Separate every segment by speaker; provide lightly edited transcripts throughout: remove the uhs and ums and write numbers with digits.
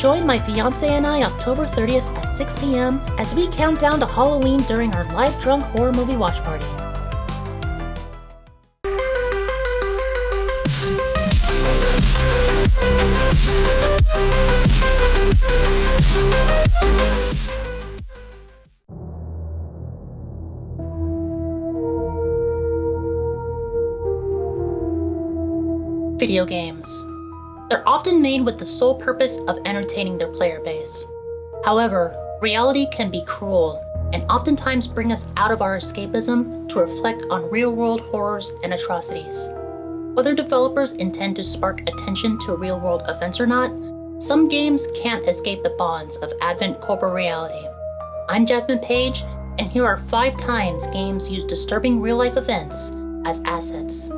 Speaker 1: join my fiance and I October 30th at 6 p.m. as we count down to Halloween during our live drunk horror movie watch party. Video games. They're often made with the sole purpose of entertaining their player base. However, reality can be cruel and oftentimes bring us out of our escapism to reflect on real-world horrors and atrocities. Whether developers intend to spark attention to real-world events or not, some games can't escape the bonds of Advent corporate reality. I'm Jasmine Page, and here are 5 times games use disturbing real-life events as assets.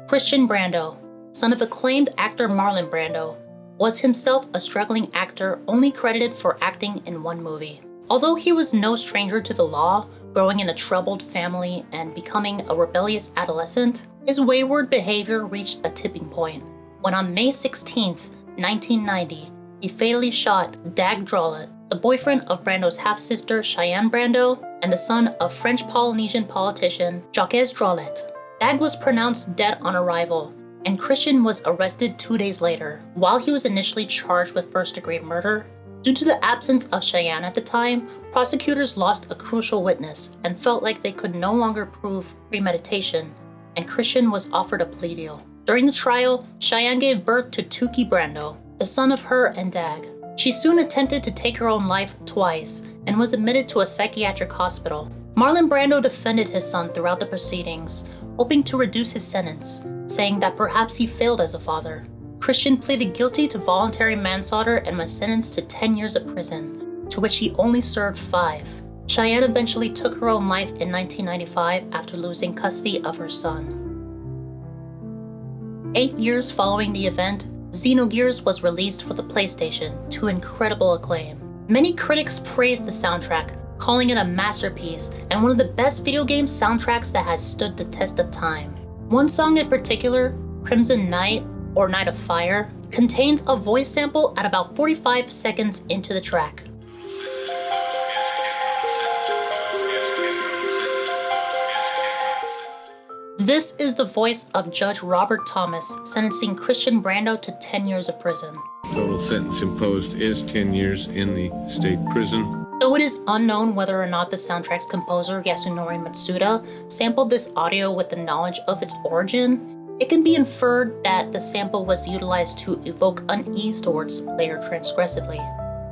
Speaker 1: Christian Brando, son of acclaimed actor Marlon Brando, was himself a struggling actor only credited for acting in 1 movie. Although he was no stranger to the law, growing in a troubled family and becoming a rebellious adolescent, his wayward behavior reached a tipping point when on May 16, 1990, he fatally shot Dag Drolet, the boyfriend of Brando's half-sister Cheyenne Brando and the son of French-Polynesian politician Jacques Drolet. Dag was pronounced dead on arrival, and Christian was arrested 2 days later. While he was initially charged with first-degree murder, due to the absence of Cheyenne at the time, prosecutors lost a crucial witness and felt like they could no longer prove premeditation, and Christian was offered a plea deal. During the trial, Cheyenne gave birth to Tuki Brando, the son of her and Dag. She soon attempted to take her own life twice and was admitted to a psychiatric hospital. Marlon Brando defended his son throughout the proceedings, hoping to reduce his sentence, saying that perhaps he failed as a father. Christian pleaded guilty to voluntary manslaughter and was sentenced to 10 years of prison, to which he only served 5. Cheyenne eventually took her own life in 1995 after losing custody of her son. 8 years following the event, Xenogears was released for the PlayStation to incredible acclaim. Many critics praised the soundtrack, calling it a masterpiece and one of the best video game soundtracks that has stood the test of time. One song in particular, Crimson Night, or Night of Fire, contains a voice sample at about 45 seconds into the track. This is the voice of Judge Robert Thomas sentencing Christian Brando to 10 years of prison.
Speaker 2: Total sentence imposed is 10 years in the state prison.
Speaker 1: Though it is unknown whether or not the soundtrack's composer, Yasunori Matsuda, sampled this audio with the knowledge of its origin, it can be inferred that the sample was utilized to evoke unease towards the player transgressively.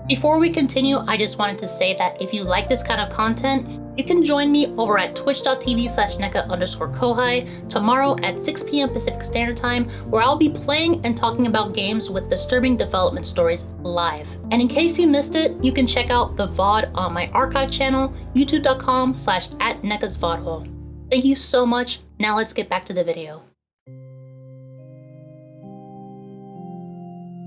Speaker 1: Before we continue, I just wanted to say that if you like this kind of content, you can join me over at twitch.tv/NECA_Kohai tomorrow at 6 p.m. Pacific Standard Time, where I'll be playing and talking about games with disturbing development stories live. And in case you missed it, you can check out the VOD on my archive channel, youtube.com/@NECAsVODhole. Thank you so much. Now let's get back to the video.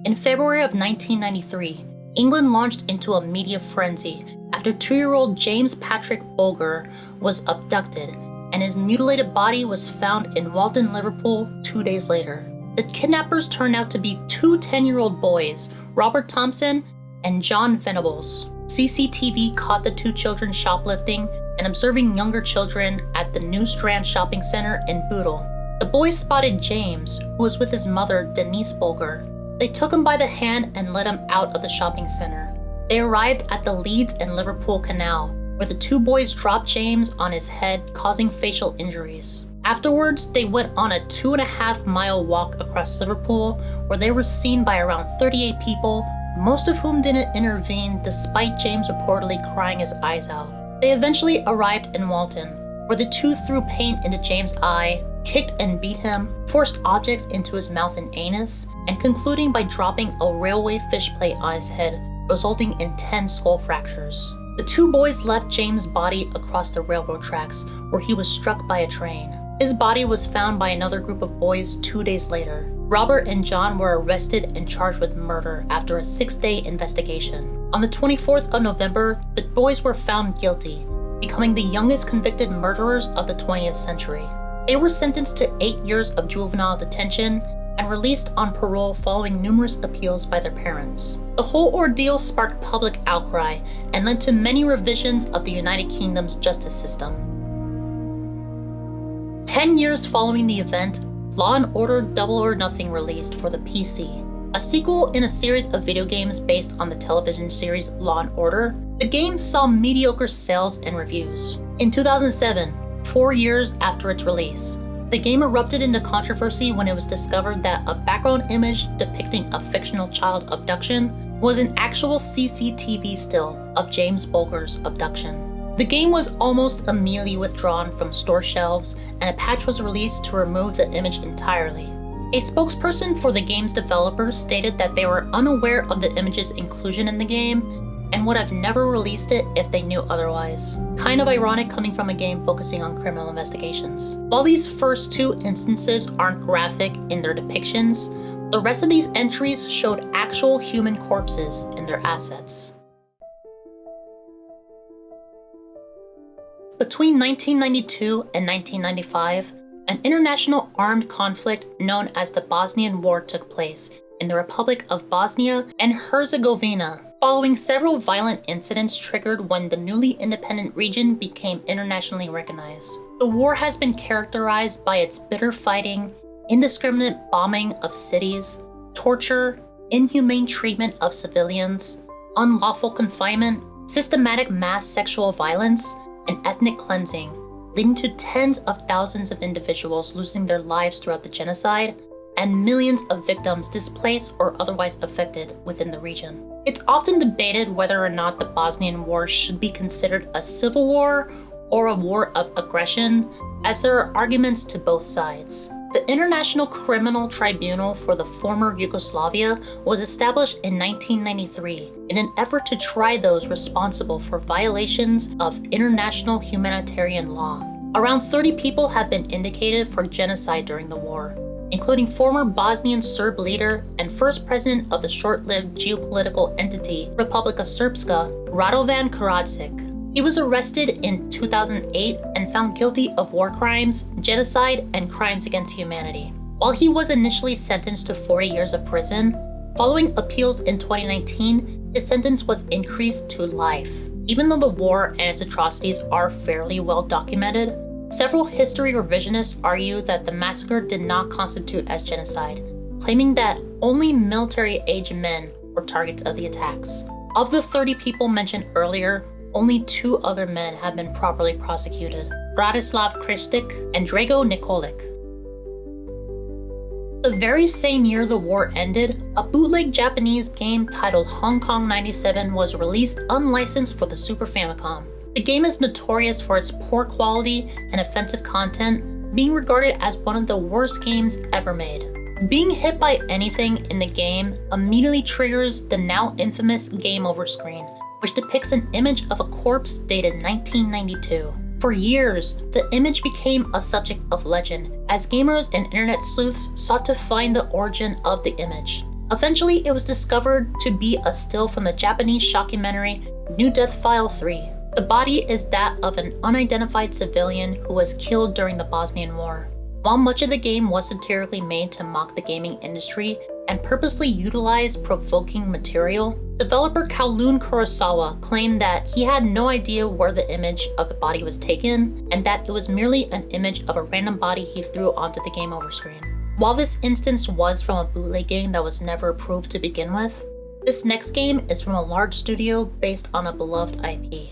Speaker 1: In February of 1993, England launched into a media frenzy after 2-year-old James Patrick Bulger was abducted and his mutilated body was found in Walton, Liverpool 2 days later. The kidnappers turned out to be 2 10-year-old boys, Robert Thompson and John Venables. CCTV caught the 2 children shoplifting and observing younger children at the New Strand Shopping Center in Bootle. The boys spotted James, who was with his mother, Denise Bulger. They took him by the hand and led him out of the shopping center. They arrived at the Leeds and Liverpool Canal, where the 2 boys dropped James on his head, causing facial injuries. Afterwards, they went on a 2.5-mile walk across Liverpool, where they were seen by around 38 people, most of whom didn't intervene despite James reportedly crying his eyes out. They eventually arrived in Walton, where the 2 threw paint into James' eye, kicked and beat him, forced objects into his mouth and anus, and concluding by dropping a railway fish plate on his head, resulting in 10 skull fractures. The 2 boys left James' body across the railroad tracks, where he was struck by a train. His body was found by another group of boys 2 days later. Robert and John were arrested and charged with murder after a 6-day investigation. On the 24th of November, the boys were found guilty, becoming the youngest convicted murderers of the 20th century. They were sentenced to 8 years of juvenile detention and released on parole following numerous appeals by their parents. The whole ordeal sparked public outcry and led to many revisions of the United Kingdom's justice system. 10 years following the event, Law & Order Double or Nothing released for the PC, a sequel in a series of video games based on the television series Law & Order. The game saw mediocre sales and reviews. In 2007, 4 years after its release, the game erupted into controversy when it was discovered that a background image depicting a fictional child abduction was an actual CCTV still of James Bulger's abduction. The game was almost immediately withdrawn from store shelves, and a patch was released to remove the image entirely. A spokesperson for the game's developers stated that they were unaware of the image's inclusion in the game and would have never released it if they knew otherwise. Kind of ironic coming from a game focusing on criminal investigations. While these first two instances aren't graphic in their depictions, the rest of these entries showed actual human corpses in their assets. Between 1992 and 1995, an international armed conflict known as the Bosnian War took place in the Republic of Bosnia and Herzegovina, following several violent incidents triggered when the newly independent region became internationally recognized. The war has been characterized by its bitter fighting, indiscriminate bombing of cities, torture, inhumane treatment of civilians, unlawful confinement, systematic mass sexual violence, and ethnic cleansing, leading to tens of thousands of individuals losing their lives throughout the genocide, and millions of victims displaced or otherwise affected within the region. It's often debated whether or not the Bosnian War should be considered a civil war or a war of aggression, as there are arguments to both sides. The International Criminal Tribunal for the former Yugoslavia was established in 1993 in an effort to try those responsible for violations of international humanitarian law. Around 30 people have been indicated for genocide during the war, including former Bosnian Serb leader and first president of the short-lived geopolitical entity Republika Srpska, Radovan Karadzic. He was arrested in 2008 and found guilty of war crimes, genocide, and crimes against humanity. While he was initially sentenced to 40 years of prison, following appeals in 2019, his sentence was increased to life. Even though the war and its atrocities are fairly well documented, several history revisionists argue that the massacre did not constitute as genocide, claiming that only military-aged men were targets of the attacks. Of the 30 people mentioned earlier, only 2 other men have been properly prosecuted: Bratislav Kristic and Drago Nikolic. The very same year the war ended, a bootleg Japanese game titled Hong Kong 97 was released unlicensed for the Super Famicom. The game is notorious for its poor quality and offensive content, being regarded as one of the worst games ever made. Being hit by anything in the game immediately triggers the now infamous game over screen, which depicts an image of a corpse dated 1992. For years, the image became a subject of legend, as gamers and internet sleuths sought to find the origin of the image. Eventually, it was discovered to be a still from the Japanese shockumentary New Death File 3. The body is that of an unidentified civilian who was killed during the Bosnian War. While much of the game was satirically made to mock the gaming industry and purposely utilize provoking material, developer Kowloon Kurosawa claimed that he had no idea where the image of the body was taken, and that it was merely an image of a random body he threw onto the game over screen. While this instance was from a bootleg game that was never approved to begin with, this next game is from a large studio based on a beloved IP.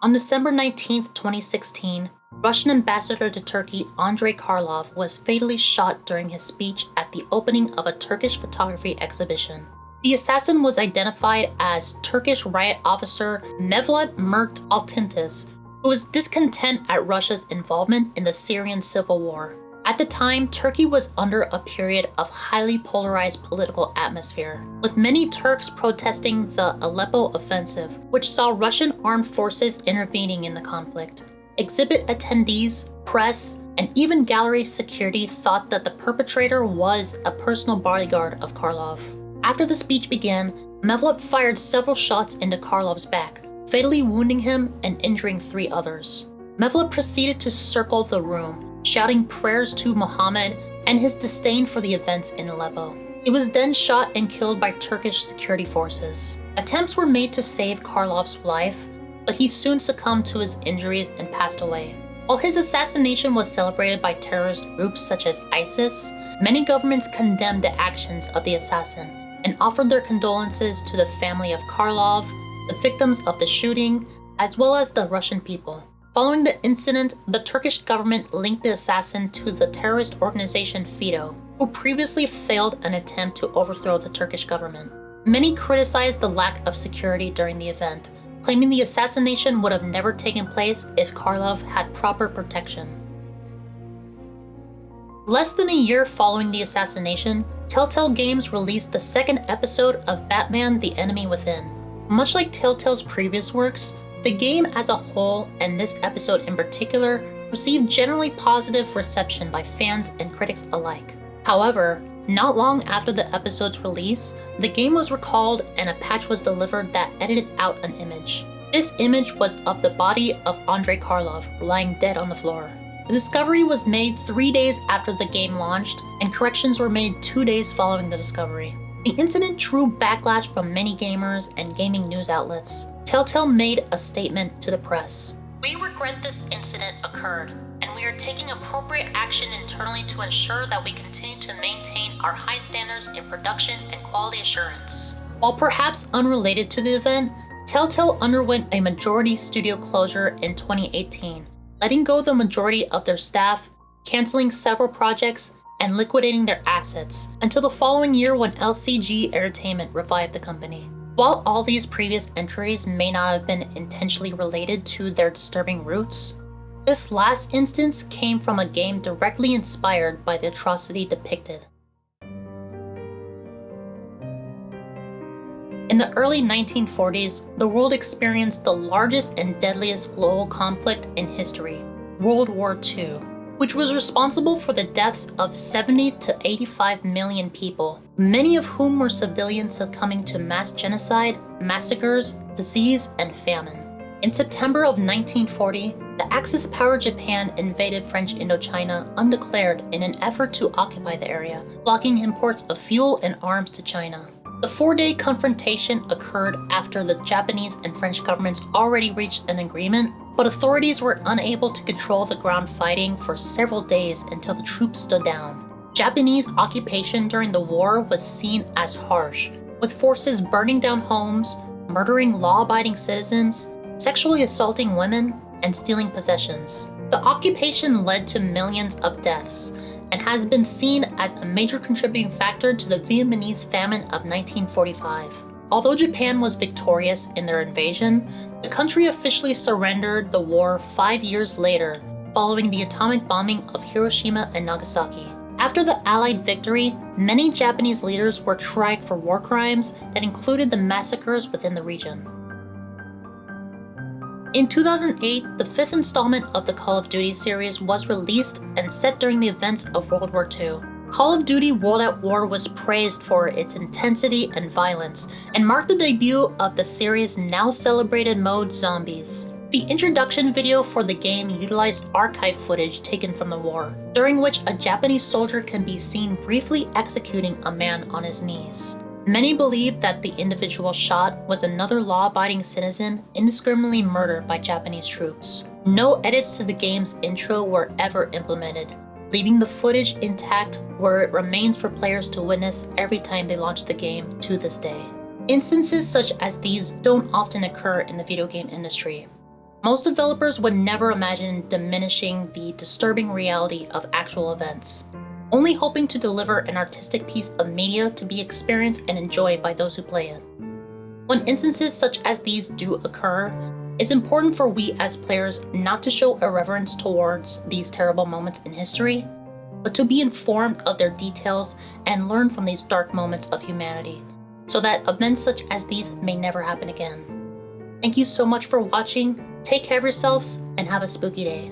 Speaker 1: On December 19, 2016, Russian ambassador to Turkey Andrei Karlov was fatally shot during his speech at the opening of a Turkish photography exhibition. The assassin was identified as Turkish riot officer Mevlut Mert Altintas, who was discontent at Russia's involvement in the Syrian civil war. At the time, Turkey was under a period of highly polarized political atmosphere, with many Turks protesting the Aleppo offensive, which saw Russian armed forces intervening in the conflict. Exhibit attendees, press, and even gallery security thought that the perpetrator was a personal bodyguard of Karlov. After the speech began, Mevlut fired several shots into Karlov's back, fatally wounding him and injuring 3 others. Mevlut proceeded to circle the room, shouting prayers to Muhammad and his disdain for the events in Aleppo. He was then shot and killed by Turkish security forces. Attempts were made to save Karlov's life, but he soon succumbed to his injuries and passed away. While his assassination was celebrated by terrorist groups such as ISIS, many governments condemned the actions of the assassin and offered their condolences to the family of Karlov, the victims of the shooting, as well as the Russian people. Following the incident, the Turkish government linked the assassin to the terrorist organization FETÖ, who previously failed an attempt to overthrow the Turkish government. Many criticized the lack of security during the event, claiming the assassination would have never taken place if Karlov had proper protection. Less than a year following the assassination, Telltale Games released the second episode of Batman: The Enemy Within. Much like Telltale's previous works, the game as a whole, and this episode in particular, received generally positive reception by fans and critics alike. However, not long after the episode's release, the game was recalled and a patch was delivered that edited out an image. This image was of the body of Andrei Karlov lying dead on the floor. The discovery was made 3 days after the game launched, and corrections were made 2 days following the discovery. The incident drew backlash from many gamers and gaming news outlets. Telltale made a statement to the press. "We regret this incident occurred, and we are taking appropriate action internally to ensure that we continue to maintain our high standards in production and quality assurance." While perhaps unrelated to the event, Telltale underwent a majority studio closure in 2018, letting go the majority of their staff, canceling several projects, and liquidating their assets, until the following year when LCG Entertainment revived the company. While all these previous entries may not have been intentionally related to their disturbing roots, this last instance came from a game directly inspired by the atrocity depicted. In the early 1940s, the world experienced the largest and deadliest global conflict in history, World War II, which was responsible for the deaths of 70 to 85 million people, many of whom were civilians succumbing to mass genocide, massacres, disease, and famine. In September of 1940, the Axis power Japan invaded French Indochina undeclared in an effort to occupy the area, blocking imports of fuel and arms to China. The 4-day confrontation occurred after the Japanese and French governments already reached an agreement, but authorities were unable to control the ground fighting for several days until the troops stood down. Japanese occupation during the war was seen as harsh, with forces burning down homes, murdering law-abiding citizens, sexually assaulting women, and stealing possessions. The occupation led to millions of deaths, and has been seen as a major contributing factor to the Vietnamese famine of 1945. Although Japan was victorious in their invasion, the country officially surrendered the war 5 years later, following the atomic bombing of Hiroshima and Nagasaki. After the Allied victory, many Japanese leaders were tried for war crimes that included the massacres within the region. In 2008, the 5th installment of the Call of Duty series was released and set during the events of World War II. Call of Duty World at War was praised for its intensity and violence, and marked the debut of the series' now celebrated mode Zombies. The introduction video for the game utilized archive footage taken from the war, during which a Japanese soldier can be seen briefly executing a man on his knees. Many believe that the individual shot was another law-abiding citizen indiscriminately murdered by Japanese troops. No edits to the game's intro were ever implemented, leaving the footage intact where it remains for players to witness every time they launch the game to this day. Instances such as these don't often occur in the video game industry. Most developers would never imagine diminishing the disturbing reality of actual events, only hoping to deliver an artistic piece of media to be experienced and enjoyed by those who play it. When instances such as these do occur, it's important for we as players not to show irreverence towards these terrible moments in history, but to be informed of their details and learn from these dark moments of humanity, so that events such as these may never happen again. Thank you so much for watching, take care of yourselves, and have a spooky day.